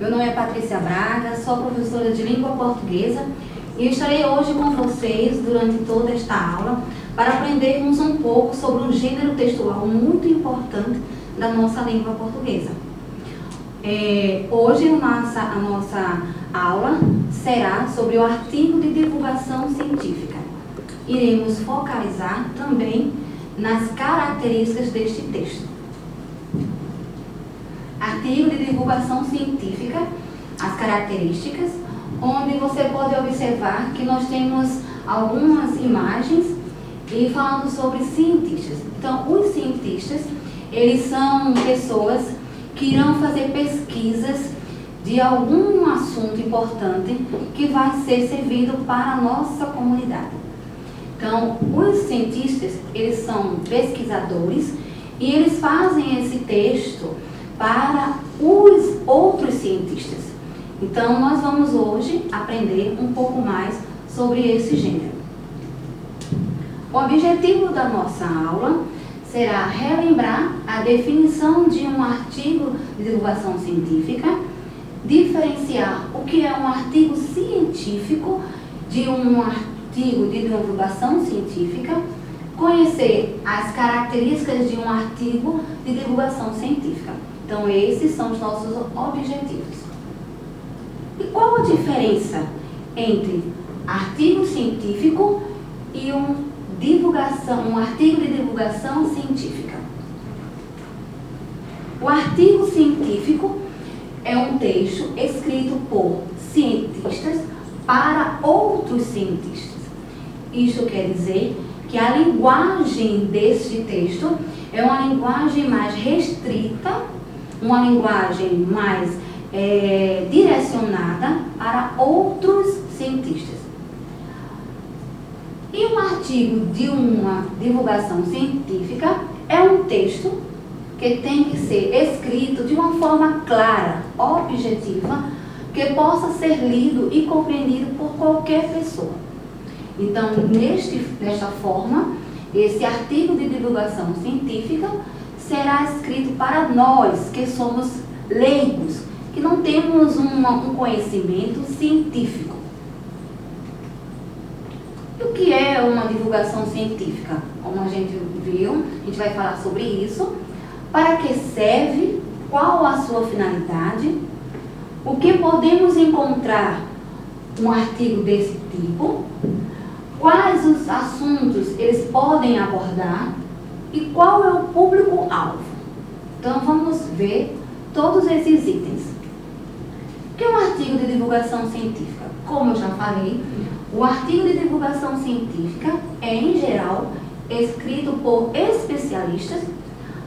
Meu nome é Patrícia Braga, sou professora de língua portuguesa e estarei hoje com vocês durante toda esta aula para aprendermos um pouco sobre um gênero textual muito importante da nossa língua portuguesa. Hoje a nossa aula será sobre o artigo de divulgação científica. Iremos focalizar também nas características deste texto. Artigo de divulgação científica, as características, onde você pode observar que nós temos algumas imagens e falando sobre cientistas. Então, os cientistas, eles são pessoas que irão fazer pesquisas de algum assunto importante que vai ser servido para a nossa comunidade. Então, os cientistas, eles são pesquisadores e eles fazem esse texto para os outros cientistas. Então, nós vamos hoje aprender um pouco mais sobre esse gênero. O objetivo da nossa aula será relembrar a definição de um artigo de divulgação científica, diferenciar o que é um artigo científico de um artigo de divulgação científica, conhecer as características de um artigo de divulgação científica. Então, esses são os nossos objetivos. E qual a diferença entre artigo científico e um artigo de divulgação científica? O artigo científico é um texto escrito por cientistas para outros cientistas. Isso quer dizer que a linguagem deste texto é uma linguagem mais restrita, uma linguagem mais direcionada para outros cientistas. E um artigo de uma divulgação científica é um texto que tem que ser escrito de uma forma clara, objetiva, que possa ser lido e compreendido por qualquer pessoa. Então, desta forma, esse artigo de divulgação científica será escrito para nós, que somos leigos, que não temos um conhecimento científico. E o que é uma divulgação científica? Como a gente viu, a gente vai falar sobre isso. Para que serve? Qual a sua finalidade? O que podemos encontrar um artigo desse tipo? Quais os assuntos eles podem abordar? E qual é o público-alvo? Então, vamos ver todos esses itens. O que é um artigo de divulgação científica? Como eu já falei, o artigo de divulgação científica é, em geral, escrito por especialistas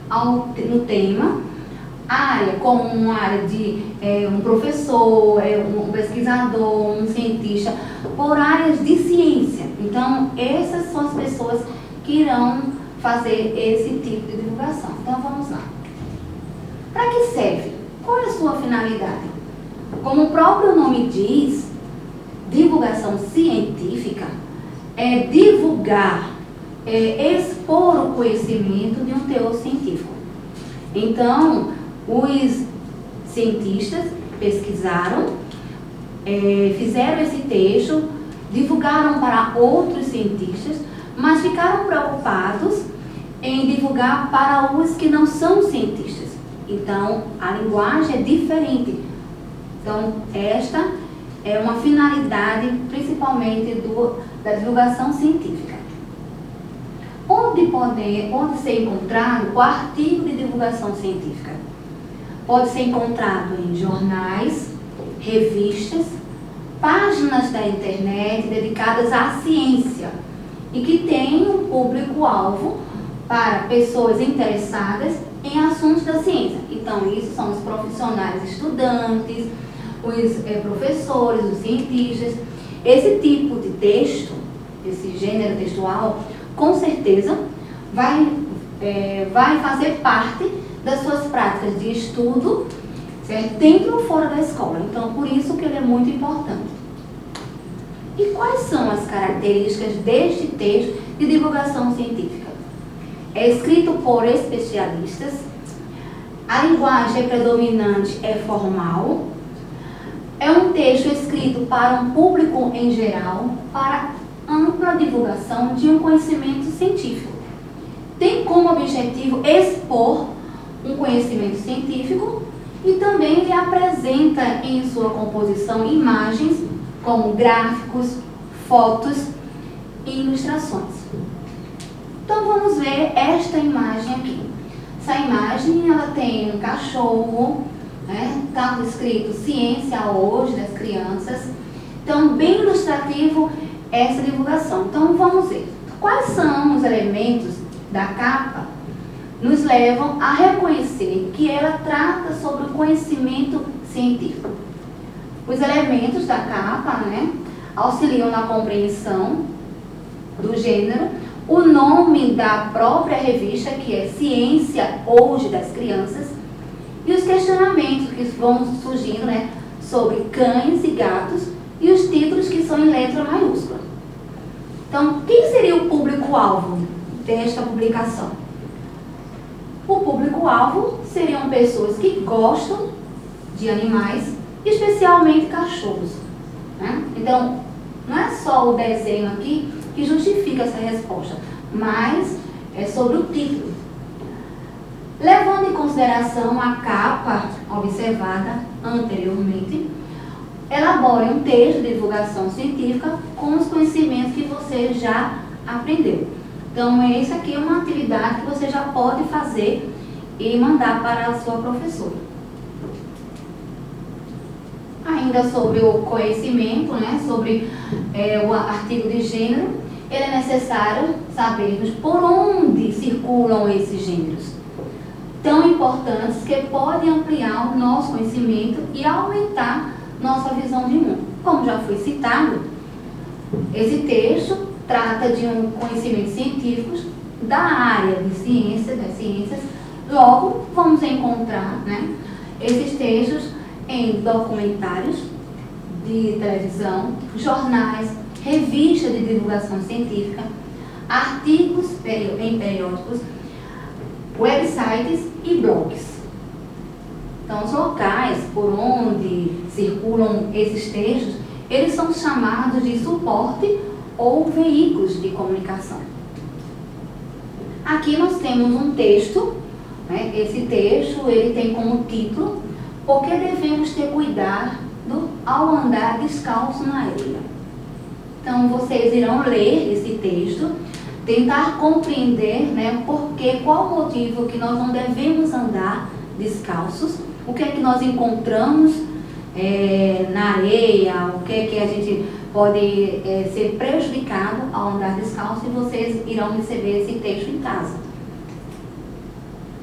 no tema, área como uma área de um professor, um pesquisador, um cientista, por áreas de ciência. Então, essas são as pessoas que irão fazer esse tipo de divulgação. Então, vamos lá. Para que serve? Qual é a sua finalidade? Como o próprio nome diz, divulgação científica é divulgar, expor o conhecimento de um teor científico. Então, os cientistas pesquisaram, fizeram esse texto, divulgaram para outros cientistas, mas ficaram preocupados em divulgar para os que não são cientistas. Então, a linguagem é diferente. Então, esta é uma finalidade, principalmente da divulgação científica. Onde ser encontrado o artigo de divulgação científica? Pode ser encontrado em jornais, revistas, páginas da internet dedicadas à ciência e que tem um público-alvo para pessoas interessadas em assuntos da ciência. Então, isso são os profissionais estudantes, os professores, os cientistas. Esse tipo de texto, esse gênero textual, com certeza vai fazer parte das suas práticas de estudo, certo? Dentro ou fora da escola. Então, por isso que ele é muito importante. E quais são as características deste texto de divulgação científica? É escrito por especialistas, a linguagem predominante é formal, É um texto escrito para um público em geral, para ampla divulgação de um conhecimento científico. Tem como objetivo expor um conhecimento científico e também ele apresenta em sua composição imagens como gráficos, fotos e ilustrações. Então vamos ver esta imagem aqui. Essa imagem ela tem um cachorro, né? Está escrito Ciência Hoje das Crianças. Então bem ilustrativo essa divulgação. Então vamos ver quais são os elementos da capa nos levam a reconhecer que ela trata sobre o conhecimento científico. Os elementos da capa, né, auxiliam na compreensão do gênero, o nome da própria revista, que é Ciência Hoje das Crianças, e os questionamentos que vão surgindo, né, sobre cães e gatos, e os títulos que são em letra maiúscula. Então, quem seria o público-alvo desta publicação? O público-alvo seriam pessoas que gostam de animais, especialmente cachorros, né? Então, não é só o desenho aqui que justifica essa resposta, mas é sobre o título. Levando em consideração a capa observada anteriormente, elabore um texto de divulgação científica com os conhecimentos que você já aprendeu. Então, essa aqui é uma atividade que você já pode fazer e mandar para a sua professora. Ainda sobre o conhecimento, né, sobre o artigo de gênero, ele é necessário sabermos por onde circulam esses gêneros, tão importantes que podem ampliar o nosso conhecimento e aumentar nossa visão de mundo. Como já foi citado, esse texto trata de um conhecimento científico da área de ciência, das ciências. Logo, vamos encontrar, né, esses textos em documentários de televisão, jornais, revistas de divulgação científica, artigos em periódicos, websites e blogs. Então, os locais por onde circulam esses textos, eles são chamados de suporte ou veículos de comunicação. Aqui nós temos um texto, né? Esse texto ele tem como título "Por que devemos ter cuidado ao andar descalço na areia?". Então vocês irão ler esse texto, tentar compreender, né, qual o motivo que nós não devemos andar descalços, o que é que nós encontramos na areia, o que é que a gente pode ser prejudicado ao andar descalço, e vocês irão receber esse texto em casa.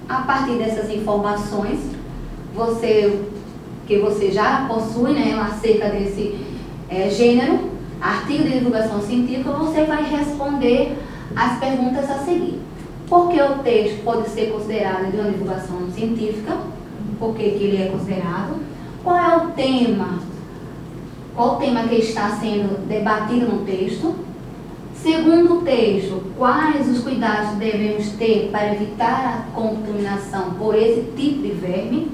A partir dessas informações, que você já possui, né, acerca desse gênero, artigo de divulgação científica, você vai responder as perguntas a seguir. Por que o texto pode ser considerado de uma divulgação científica? Por que ele é considerado? Qual é o tema? Qual o tema que está sendo debatido no texto? Segundo o texto, quais os cuidados devemos ter para evitar a contaminação por esse tipo de verme?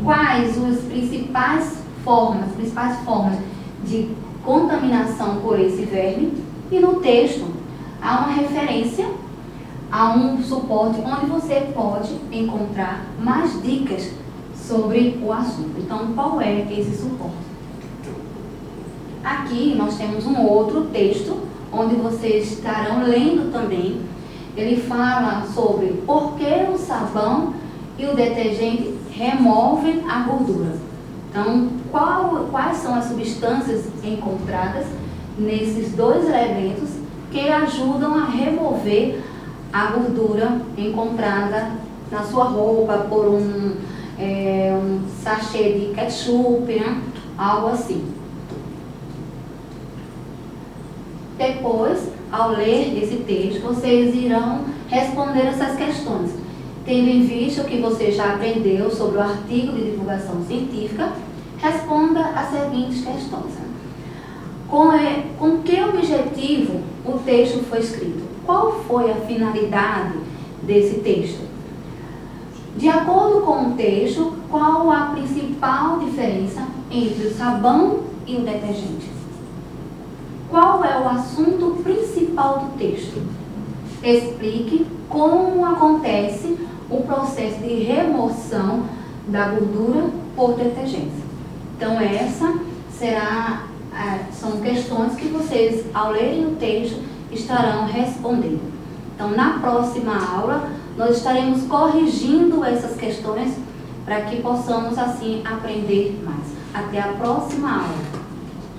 Quais as principais formas de contaminação por esse verme? E no texto há uma referência a um suporte onde você pode encontrar mais dicas sobre o assunto. Então, qual é esse suporte? Aqui nós temos um outro texto, onde vocês estarão lendo também. Ele fala sobre por que o sabão e o detergente removem a gordura. Então, quais são as substâncias encontradas nesses dois elementos que ajudam a remover a gordura encontrada na sua roupa por um sachê de ketchup, né? Algo assim. Depois, ao ler esse texto, vocês irão responder essas questões. Tendo em vista o que você já aprendeu sobre o artigo de divulgação científica, responda as seguintes questões. Com que objetivo o texto foi escrito? Qual foi a finalidade desse texto? De acordo com o texto, qual a principal diferença entre o sabão e o detergente? Qual é o assunto principal do texto? Explique como acontece o processo de remoção da gordura por detergência. Então, são questões que vocês, ao lerem o texto, estarão respondendo. Então, na próxima aula, nós estaremos corrigindo essas questões para que possamos, assim, aprender mais. Até a próxima aula.